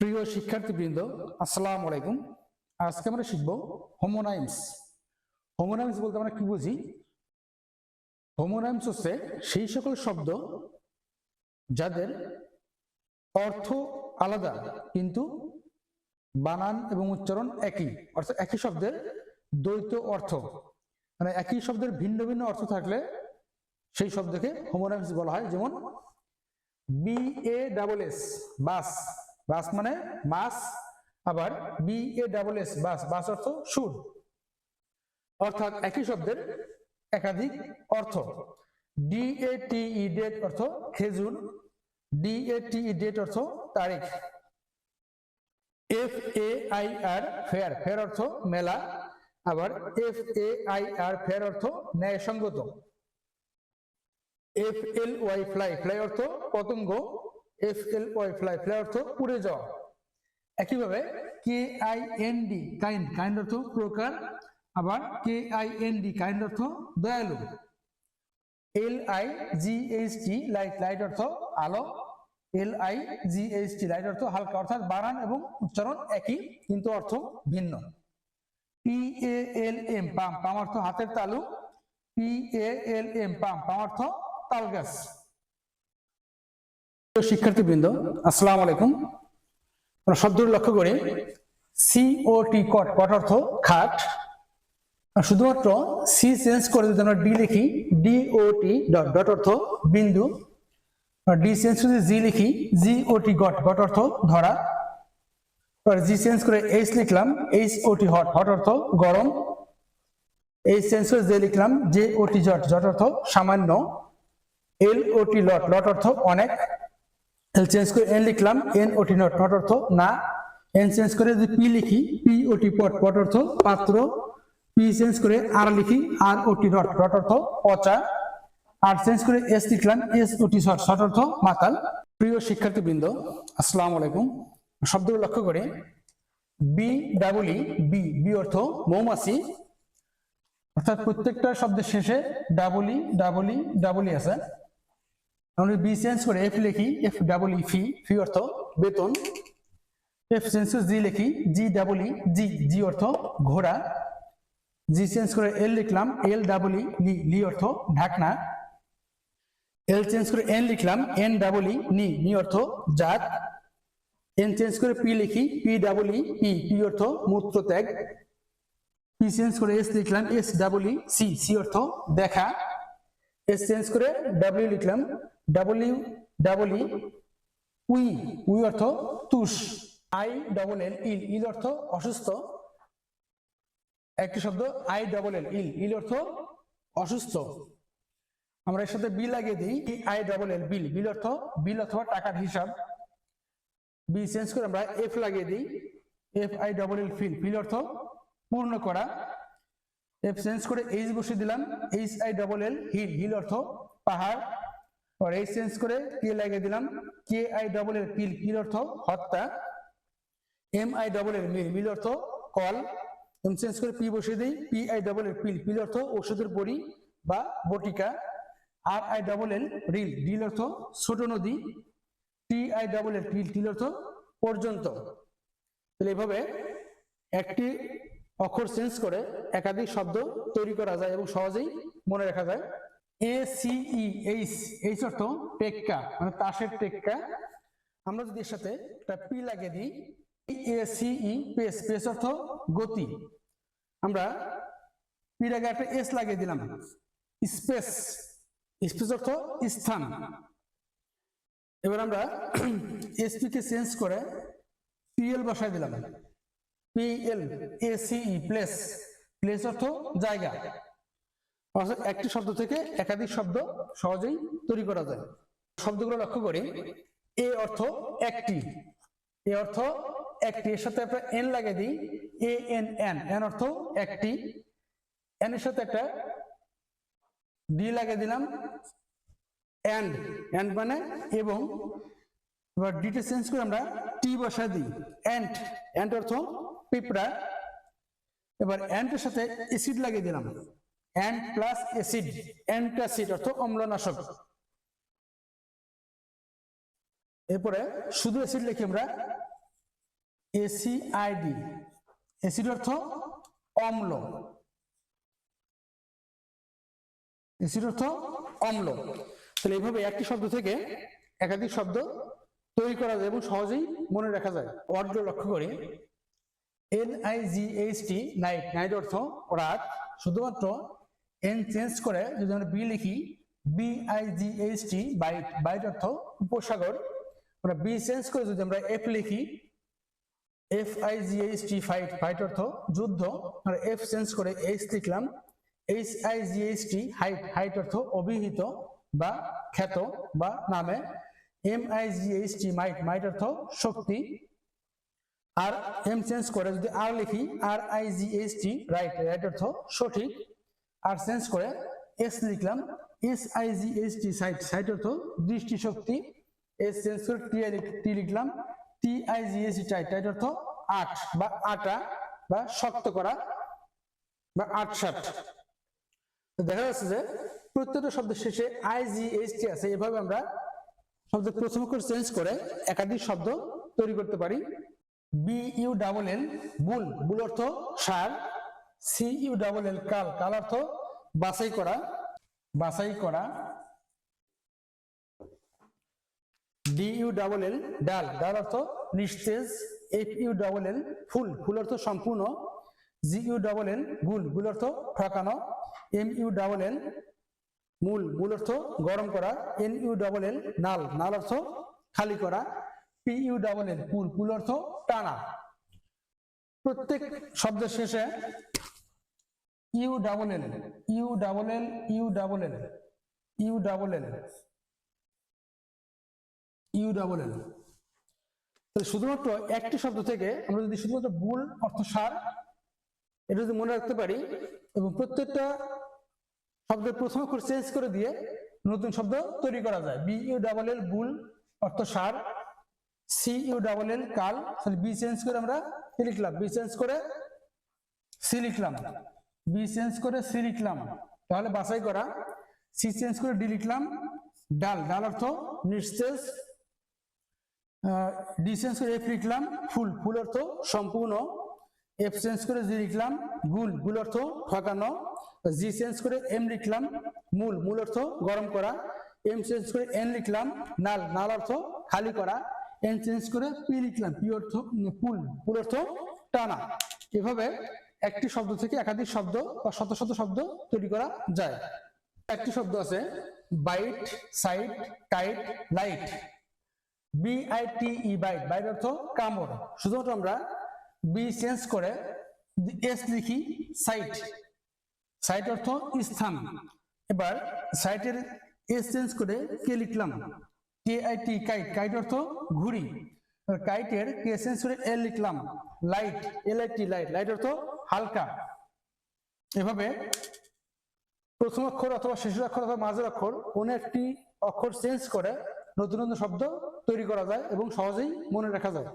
প্রিয় শিক্ষার্থীবৃন্দ, আসসালামু আলাইকুম। আজকে আমরা শিখব হোমোনাইমস। হোমোনাইমস বলতে আমরা কি বুঝি? হোমোনাইমস হচ্ছে সেই সকল শব্দ যাদের অর্থ আলাদা কিন্তু বানান এবং উচ্চারণ একই, অর্থাৎ একই শব্দের দ্বৈত অর্থ, মানে একই শব্দের ভিন্ন ভিন্ন অর্থ থাকলে সেই শব্দকে হোমোনাইমস বলা হয়। যেমন BASS বাস, বাস মানে মাস, আবার BASS বাস, বাস অর্থ সুর, অর্থাৎ একই শব্দের একাধিক অর্থ। DATE ডেট অর্থ খেজুর, DATE ডেট অর্থ তারিখ। FAIR ফেয়ার, ফেয়ার অর্থ মেলা, আবার FAIR ফেয়ার অর্থ ন্যায়সঙ্গত। FLY ফ্লাই, ফ্লাই অর্থ পতঙ্গ, FLY ফ্লাই, ফ্লাই অর্থ উড়ে যাওয়া। একইভাবে KIND কাইন্ড, কাইন্ড অর্থ প্রকার, আবার KIND কাইন্ড অর্থ দয়ালু। LIGHT লাইট, লাইট অর্থ আলো, LIGHT লাইট অর্থ হালকা, অর্থাৎ বানান এবং উচ্চারণ একই কিন্তু অর্থ ভিন্ন। PALM পাম, পাম অর্থ হাতের তালু, PALM পাম, পাম অর্থ তাল গাছ। শিক্ষার্থীবৃন্দ, আসসালামু আলাইকুম। আমরা শব্দটি লক্ষ্য করি। COT কট, কট অর্থ খাট। শুধুমাত্র সি চেঞ্জ করে যদি আমরা ডি লিখি, DOT ডট, ডট অর্থ বিন্দু, ডি চেঞ্জ করে জি লিখি, GOT গট, গট অর্থ ধরা। জি চেঞ্জ করে এইচ লিখলাম, HOT হট, হট অর্থ গরম। এইচ চেঞ্জ করে জে লিখলাম, JOT জট, জট অর্থ সামান্য। LOT লট, লট অর্থ অনেক। এল চেঞ্জ করে এন লিখলাম, NOT নট, নট অর্থ না। এন চেঞ্জ করে যদি পি লিখি, POT পট, পট অর্থ পাত্র। পি চেঞ্জ করে আর লিখি, ROT রট, রট অর্থ পচা। আর চেঞ্জ করে এস লিখলাম, SOT শট, শট অর্থ মাতাল। প্রিয় শিক্ষার্থীবৃন্দ, আসসালামু আলাইকুম। শব্দগুলো লক্ষ্য করে BEE বি, বি অর্থ মৌমাছি, অর্থাৎ প্রত্যেকটা শব্দের শেষে ডাবল ই আছে। আমরা বি চেঞ্জ করে এফ লিখি, FEE ফি, ফি অর্থ বেতন। এফ চেঞ্জ করে জি লিখি, GEE জি, জি অর্থ ঘোড়া। জি চেঞ্জ করে এল লিখলাম, LEE লি, লি অর্থ ঢাকনা। এল চেঞ্জ করে এন লিখলাম, NEE নি, নি অর্থ জাত। এন চেঞ্জ করে পি লিখি, PEE পি, পি অর্থ মূত্রত্যাগ। পি চেঞ্জ করে এস লিখলাম, SEE সি, সি অর্থ দেখা। এস চেঞ্জ করে ডাব্লিউ লিখলাম, WEE উই, উই অর্থ তুষ। ILL ইল, ইল অর্থ অসুস্থ। একটি শব্দ ILL ইল, ইল অর্থ অসুস্থ। আমরা এর সাথে বি লাগিয়ে দিই, ILL বিল, বিল অর্থ বিল অথবা টাকার হিসাব। বি চেঞ্জ করে আমরা এফ লাগিয়ে দিই, FILL ফিল, ফিল অর্থ পূর্ণ করা। এফ চেঞ্জ করে এইচ বসিয়ে দিলাম, HILL হিল, হিল অর্থ পাহাড়। আর এইচ চেঞ্জ করে কে লাগিয়ে দিলাম, KILL কিল, কিল অর্থ হত্যা। MILL মিল, মিল অর্থ কল। এম চেঞ্জ করে পি বসিয়ে দিই, PILL পিল, পিল অর্থ ওষুধের বড়ি বা বটিকা। RILL রিল, রিল অর্থ ছোট নদী। TILL টিল, টিল অর্থ পর্যন্ত। তাহলে এইভাবে একটি অক্ষর চেঞ্জ করে একাধিক শব্দ তৈরি করা যায় এবং সহজেই মনে রাখা যায়। ACE এইচ, এইচ অর্থ টেক্কা, মানে তাসের টেক্কা। আমরা যদি এর সাথে একটা পি লাগিয়ে দিই, ACE পেস, পেস অর্থ গতি। আমরা পির আগে একটা এস লাগিয়ে দিলাম, স্পেস, স্পেস অর্থ স্থান। এবার আমরা এসপি কে চেঞ্জ করে PL বসায় দিলাম, PLACE প্লেস, প্লেস অর্থ জায়গা। অর্থাৎ একটি শব্দ থেকে একাধিক শব্দ সহজেই তৈরি করা যায়। শব্দগুলো লক্ষ্য করি। এ অর্থ একটি, এ অর্থ একটি, এর সাথে একটা এন লাগিয়ে দিই, ANN, এন অর্থ একটি। এন এর সাথে একটা ডি লাগিয়ে দিলাম, এন্ড, এন্ড মানে এবং। এবার ডিটে চেঞ্জ করে আমরা টি বসায় দিই, এন্ট, এন্ট অর্থ পিঁপড়া। এবার এন্টের সাথে অ্যাসিড লাগিয়ে দিলাম, এন্ট প্লাস অ্যাসিড, অ্যান্টাসিড অর্থ অম্লনাশক। এরপরে শুধু অ্যাসিড লিখি আমরা এসিআইডি, অ্যাসিড অর্থ অম্ল, অ্যাসিড অর্থ অম্ল। তাহলে এইভাবে একটি শব্দ থেকে একাধিক শব্দ তৈরি করা যায় এবং সহজেই মনে রাখা যায়। ওয়ার্ডগুলো লক্ষ্য করি। NIGHT, নাইট, নাইট অর্থ রাত। শুধুমাত্র এন চেঞ্জ করে যদি আমরা বি লিখি, BIGHT, বাইট, বাইট অর্থ উপসাগর। আমরা বি চেঞ্জ করে যদি আমরা এফ লিখি, FIGHT, ফাইট, ফাইট অর্থ যুদ্ধ। আমরা এফ চেঞ্জ করে এইচ লিখলাম, HIGHT, হাইট, হাইট অর্থ অভিহিত বা খ্যাত বা নামে। MIGHT, মাইট, মাইট অর্থ শক্তি। আর এম চেঞ্জ করে যদি আর লিখি, RIGHT, রাইট, রাইট অর্থ সঠিক। আর চেঞ্জ করে এস লিখলাম, SIGHT, সাইট, সাইট অর্থ দৃষ্টিশক্তি। এস চেঞ্জ করে টি লিখলাম, TIGHT, টাইট, টাইট অর্থ আট বা আটা বা শক্ত করা বা আটসাট। দেখা যাচ্ছে যে প্রত্যেকটা শব্দের শেষে IGHT আছে। এভাবে আমরা শব্দের প্রথম অক্ষর চেঞ্জ করে একাধিক শব্দ তৈরি করতে পারি। BULL, বুল, বুল অর্থ সার। CULL, কাল, কাল অর্থ বাছাই করা, বাছাই করা। DULL, ডাল, ডাল অর্থ নিস্তেজ। FULL, ফুল, ফুল অর্থ সম্পূর্ণ। GULL, গুল, গুল অর্থ ঠকানো। MULL, মূল, মূল অর্থ গরম করা। NULL, নাল, নাল অর্থ খালি করা। PULL, পুল, পুল অর্থ টানা। প্রত্যেক শব্দের শেষে ULL, ULL, ULL, ULL, ULL। শুধুমাত্র একটি শব্দ থেকে আমরা যদি শুধুমাত্র বুল অর্থ সার এটা যদি মনে রাখতে পারি এবং প্রত্যেকটা শব্দের প্রথম অক্ষর চেঞ্জ করে দিয়ে নতুন শব্দ তৈরি করা যায়। BULL, বুল অর্থ সার। CULL, কাল, বি চেঞ্জ করে আমরা কি লিখলাম, বি চেঞ্জ করে সি লিখলাম, বি চেঞ্জ করে সি লিখলাম, তাহলে বাছাই করা। সি চেঞ্জ করে ডি লিখলাম, ডাল, ডাল অর্থ নিস্তেজ। ডি চেঞ্জ করে এফ লিখলাম, ফুল, ফুল অর্থ সম্পূর্ণ। এফ চেঞ্জ করে জি লিখলাম, গুল, গুল অর্থ ঠকানো। জি চেঞ্জ করে এম লিখলাম, মূল, মূল অর্থ গরম করা। এম চেঞ্জ করে এন লিখলাম, নাল, নাল অর্থ খালি করা। এন চেঞ্জ করে পি লিখলাম, পি অর্থ পুল, পুল অর্থ টানা। এভাবে একটি শব্দ থেকে একাধিক শব্দ বা শত শত শব্দ তৈরি করা যায়। একটি শব্দ আছে bite, site, tight, light. BITE, bite, bite অর্থ কামড়। শুধুমাত্র আমরা বি চেঞ্জ করে এস লিখি, সাইট, সাইট অর্থ স্থান। এবার সাইটের এস চেঞ্জ করে কে লিখলাম, KIT, কাইট, কাইট অর্থ ঘুড়ি। কাইটের কে চেঞ্জ করে এল লিখলাম, লাইট, LIT, লাইট, লাইট অর্থ হালকা। এভাবে প্রথম অক্ষর অথবা শেষের অক্ষর অথবা মাঝের অক্ষর কোন একটি অক্ষর চেঞ্জ করে নতুন নতুন শব্দ তৈরি করা যায় এবং সহজেই মনে রাখা যায়।